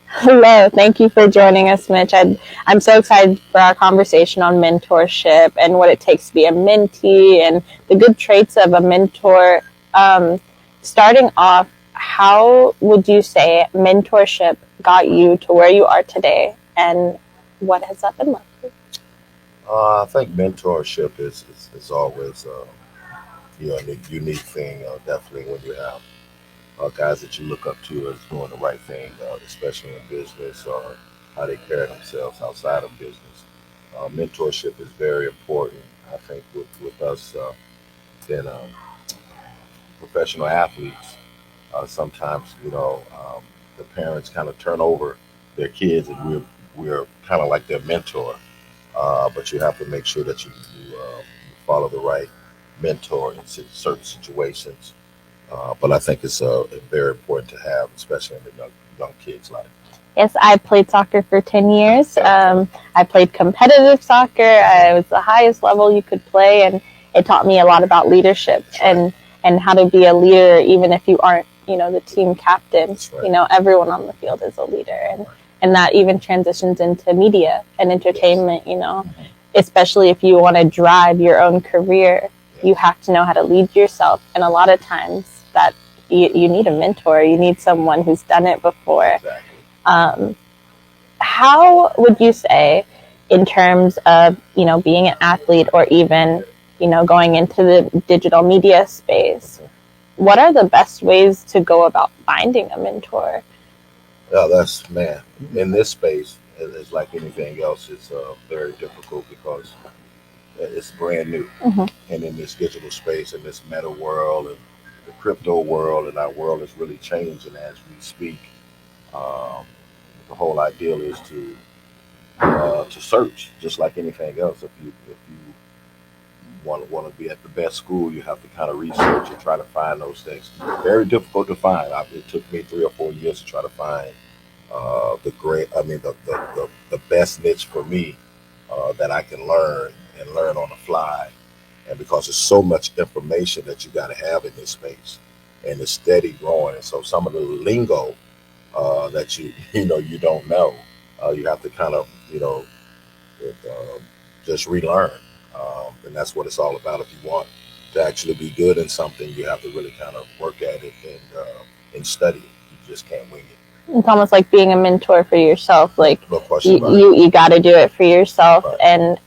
Hello, thank you for joining us, Mitch. I'm so excited for our conversation on mentorship and what it takes to be a mentee and the good traits of a mentor. Um, Starting off, how would you say mentorship got you to where you are today, and what has that been like? I think mentorship is always a unique thing. Definitely when you have guys that you look up to as doing the right thing, especially in business or how they carry themselves outside of business. Mentorship is very important. I think with us being professional athletes, sometimes the parents kind of turn over their kids, and we're kind of like their mentor. But you have to make sure that you follow the right mentor in certain situations. But I think it's very important to have, especially in the young kids' life. Yes, I played soccer for 10 years. Okay, I played competitive soccer. I was the highest level you could play, and it taught me a lot about leadership that's right. and how to be a leader, even if you aren't, the team captain. That's right. Everyone on the field is a leader, Right. and that even transitions into media and Yes. entertainment. Hmm. Especially if you want to drive your own career, you Yes. have to know how to lead yourself, and a lot of times that you need a mentor. You need someone who's done it before. Exactly. um, how would you say, in terms of being an athlete or even going into the digital media space, Hmm. what are the best ways to go about finding a mentor? Yeah, that's man. In this space, it's like anything else. It's very difficult because it's brand new, Mm-hmm. and in this digital space, in this meta world, and the crypto world, and our world is really changing as we speak. Um, the whole ideal is to search, just like anything else. If you want to be at the best school, you have to kind of research and try to find those things. Very difficult to find. It took me 3 or 4 years to try to find the great. I mean, the best niche for me that I can learn and learn on the fly. And because there's so much information that you got to have in this space, and it's steady growing, and so some of the lingo that you don't know, you have to kind of just relearn. And that's what it's all about. If you want to actually be good in something, you have to really kind of work at it and study it. You just can't wing it. It's almost like being a mentor for yourself. No, Like no question you about it. you, you got to do it for yourself, Right, and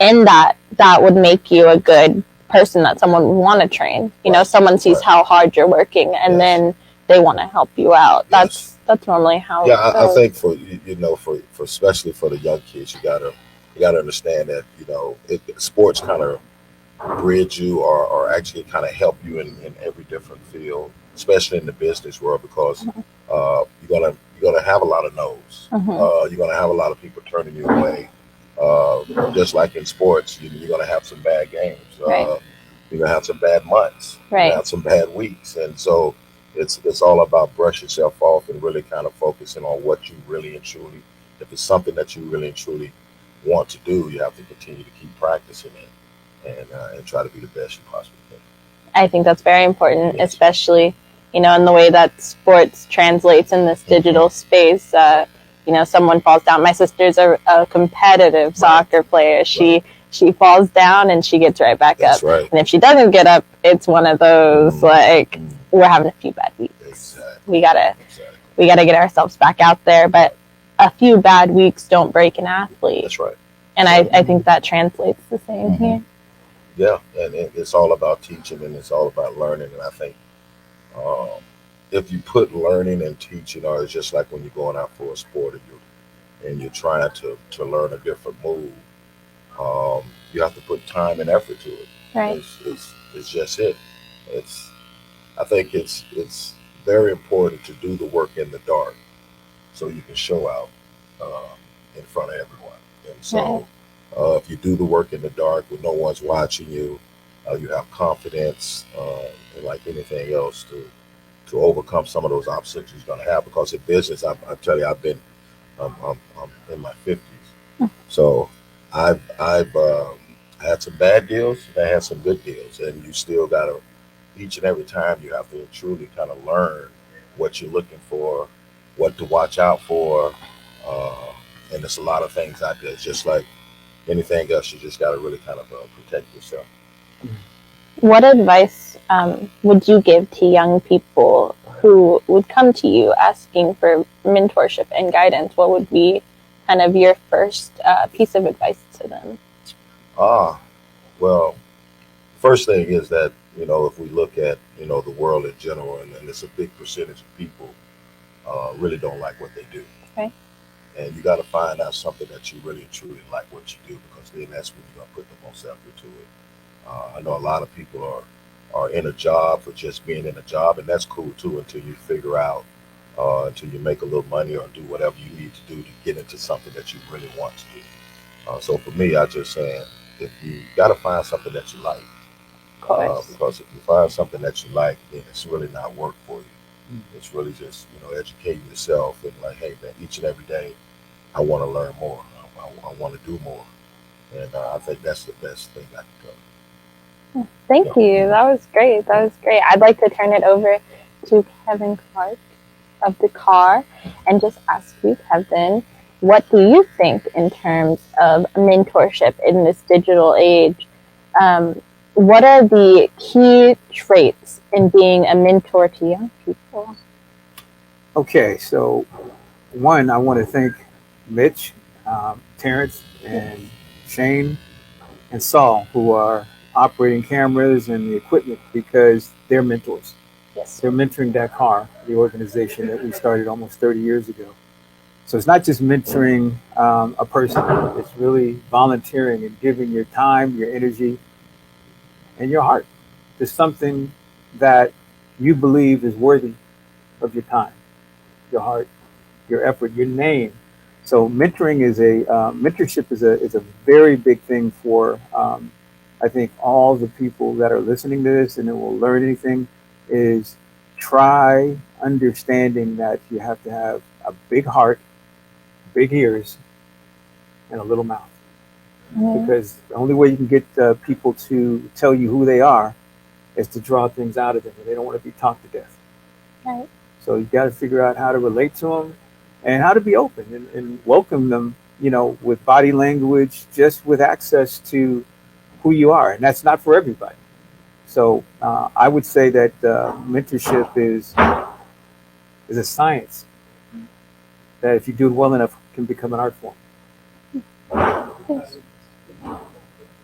and that would make you a good person that someone would want to train. right, Someone sees right. how hard you're working, and Yes, then they want to help you out. yes. That's normally how Yeah, it I goes. think for especially for the young kids, you gotta understand that sports kind of bridge you or actually kind of help you in every different field, especially in the business world, because you're gonna have a lot of no's. Mm-hmm. You're gonna have a lot of people turning you away. Just like in sports, you're gonna have some bad games. Right. You're gonna have some bad months. You're gonna Right. have some bad weeks, and so it's all about brush yourself off and really kind of focusing on what you really and truly. If it's something that you really and truly want to do, you have to continue to keep practicing it and try to be the best you possibly can. I think that's very important, Yes. especially in the way that sports translates in this Hmm. digital space. Someone falls down. My sister's a competitive Right. soccer player. Right. She falls down and she gets right back That's up. right. And if she doesn't get up, it's one of those like Mm-hmm. we're having a few bad weeks. Exactly. We gotta Exactly. get ourselves back out there. But a few bad weeks don't break an athlete, That's right. and That's I right. think that translates the same Hmm. here. Yeah, and it's all about teaching and it's all about learning. And I think um, if you put learning and teaching, or it's just like when you're going out for a sport and you're trying to learn a different move, you have to put time and effort to it. Right. It's just it. It's I think it's very important to do the work in the dark so you can show out uh, in front of everyone. And Right. so, if you do the work in the dark when no one's watching you, you have confidence, and like anything else, to overcome some of those obstacles you're going to have. Because in business, I tell you, I'm in my 50s, so I've had some bad deals, and I had some good deals, and you still got to each and every time you have to truly kind of learn what you're looking for, what to watch out for, uh, and there's a lot of things out there. It's just like anything else, you just got to really kind of protect yourself. What advice would you give to young people who would come to you asking for mentorship and guidance? What would be kind of your first piece of advice to them? Ah, well, first thing is that, if we look at, the world in general, and it's a big percentage of people really don't like what they do. Right. And you got to find out something that you really truly like what you do, because then that's when you're going to put the most effort to it. I know a lot of people are in a job for just being in a job, and that's cool too until you figure out, until you make a little money or do whatever you need to do to get into something that you really want to do. So for me, I just saying, if you got to find something that you like, Of course. because if you find something that you like, then it's really not work for you. It's really just, educating yourself and like, hey man, each and every day, I want to learn more. I want to do more, and I think that's the best thing I can tell. Thank you. That was great. That was great. I'd like to turn it over to Kevin Clark of the car and just ask you, Kevin, what do you think in terms of mentorship in this digital age? What are the key traits in being a mentor to young people? Okay, so one, I want to thank Mitch, Terrence, and Shane, and Saul, who are operating cameras and the equipment, because they're mentors. Yes. They're mentoring that car, the organization that we started almost 30 years ago. So it's not just mentoring a person, it's really volunteering and giving your time, your energy, and your heart to something that you believe is worthy of your time, your heart, your effort, your name. So mentoring is mentorship is a very big thing for I think all the people that are listening to this and that will learn anything, is try understanding that you have to have a big heart, big ears, and a little mouth. Because the only way you can get people to tell you who they are is to draw things out of them, and they don't want to be talked to death. Right. So you got to figure out how to relate to them and how to be open and welcome them, with body language, just with access to who you are. And that's not for everybody. So I would say that mentorship is a science that, if you do it well enough, can become an art form. Yes.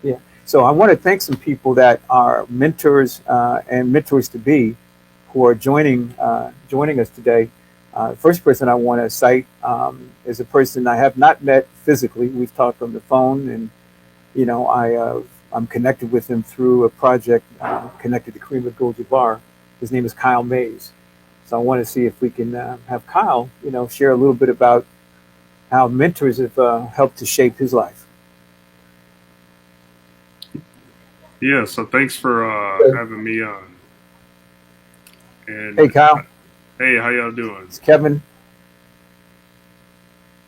Yeah. So I want to thank some people that are mentors and mentors to be, who are joining us today. First person I want to cite is a person I have not met physically. We've talked on the phone, and I'm connected with him through a project connected to Kareem Abdul-Jabbar. His name is Kyle Mays. So I want to see if we can have Kyle, share a little bit about how mentors have helped to shape his life. Yeah, so thanks for having me on. And Hey, Kyle. Hey, how y'all doing? It's Kevin.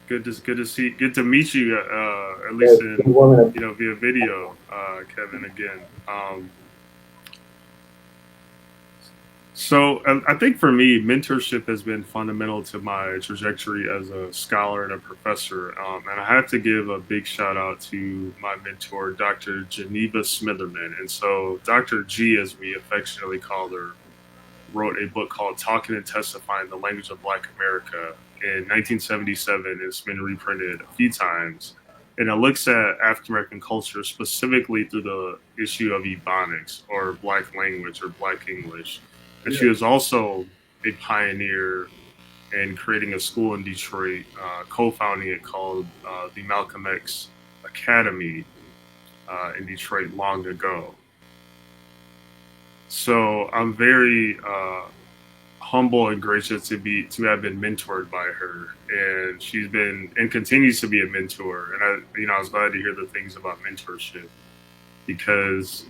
Good to meet you. At least in via video, Kevin again. So I think for me, mentorship has been fundamental to my trajectory as a scholar and a professor. And I have to give a big shout out to my mentor, Dr. Geneva Smitherman. And so Dr. G, as we affectionately call her, wrote a book called Talking and Testifying: The Language of Black America in 1977. It's been reprinted a few times. And it looks at African American culture specifically through the issue of Ebonics, or Black language, or Black English. And she was also a pioneer in creating a school in Detroit, co-founding it, called the Malcolm X Academy in Detroit long ago. So I'm very humble and gracious to have been mentored by her, and she's been and continues to be a mentor. And I was glad to hear the things about mentorship, because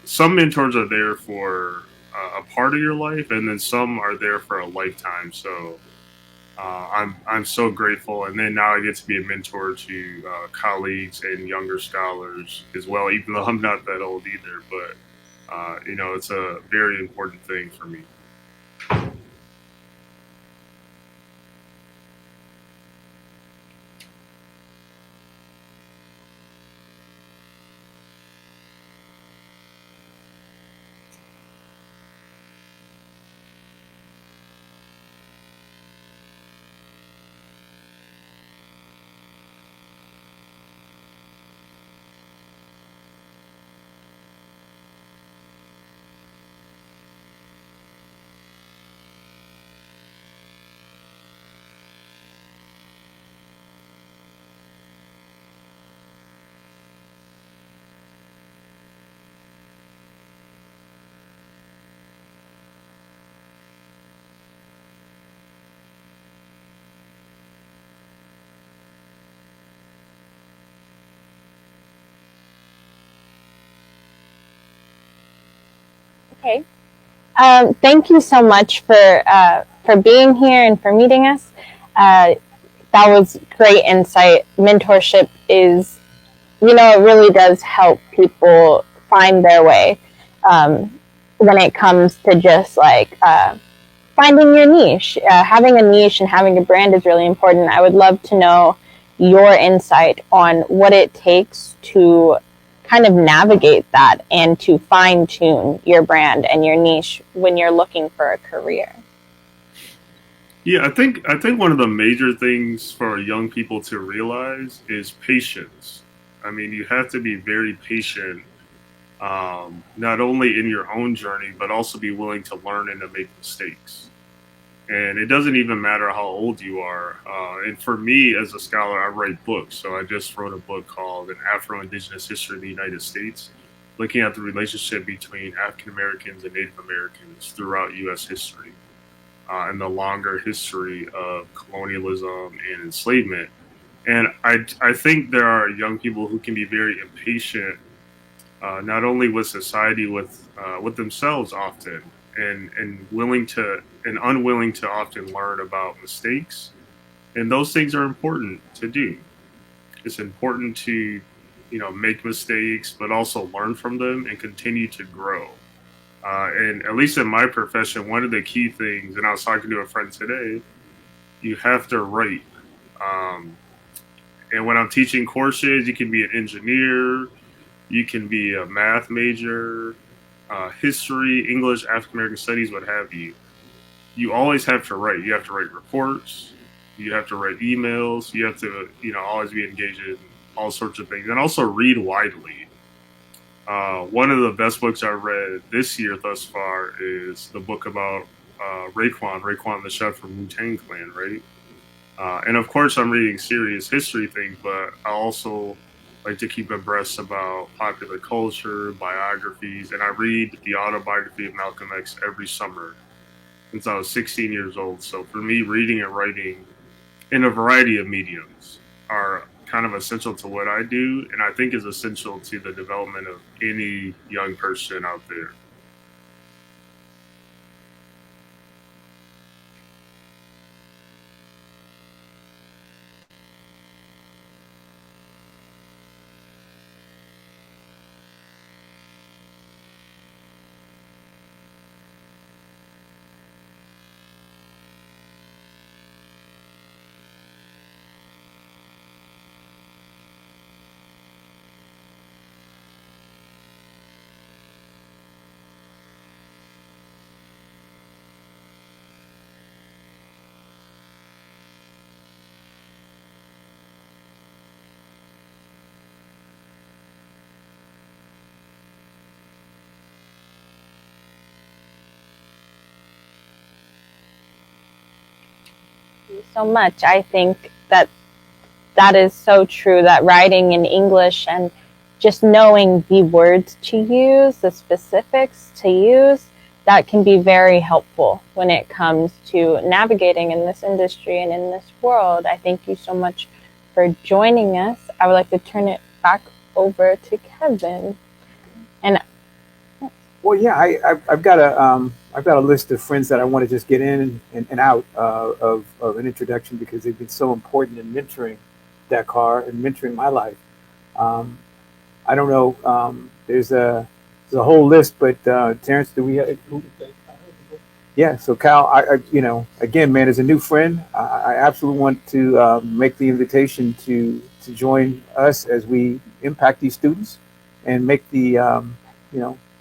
some mentors are there for a part of your life, and then some are there for a lifetime. So I'm so grateful, and then now I get to be a mentor to colleagues and younger scholars as well, even though I'm not that old either. But it's a very important thing for me. Okay. Thank you so much for being here and for meeting us. That was great insight. Mentorship is, it really does help people find their way when it comes to just like finding your niche. Having a niche and having a brand is really important. I would love to know your insight on what it takes to kind of navigate that and to fine tune your brand and your niche when you're looking for a career. Yeah, I think one of the major things for young people to realize is patience. I mean, you have to be very patient, not only in your own journey, but also be willing to learn and to make mistakes. And it doesn't even matter how old you are. And for me, as a scholar, I write books. So I just wrote a book called An Afro-Indigenous History of the United States, looking at the relationship between African Americans and Native Americans throughout U.S. history and the longer history of colonialism and enslavement. And I think there are young people who can be very impatient, not only with society, with themselves often, and willing to and unwilling to often learn about mistakes. And those things are important to do. It's important to make mistakes, but also learn from them and continue to grow. And at least in my profession, one of the key things, and I was talking to a friend today, you have to write. Um, and when I'm teaching courses, you can be an engineer, you can be a math major, history, English, African American studies, what have you. You always have to write. You have to write reports. You have to write emails. You have to, always be engaged in all sorts of things, and also read widely. One of the best books I've read this year thus far is the book about Raekwon the chef from Wu Tang Clan, right? And of course, I'm reading serious history things, but I also like to keep abreast about popular culture, biographies, and I read the autobiography of Malcolm X every summer since I was 16 years old. So for me, reading and writing in a variety of mediums are kind of essential to what I do, and I think is essential to the development of any young person out there. Thank you so much. I think that is so true, that writing in English and just knowing the words to use, the specifics to use, that can be very helpful when it comes to navigating in this industry and in this world. I thank you so much for joining us. I would like to turn it back over to Kevin. And Well, yeah, I've got a list of friends that I want to just get in and out of an introduction because they've been so important in mentoring Dakar and mentoring my life. Um, I don't know. There's a whole list, but Terrence, do we? Yeah. So Cal, again, man, as a new friend, I absolutely want to make the invitation to join us as we impact these students and make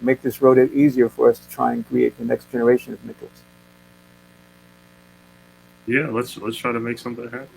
make this road easier for us to try and create the next generation of mentors. Yeah, let's try to make something happen.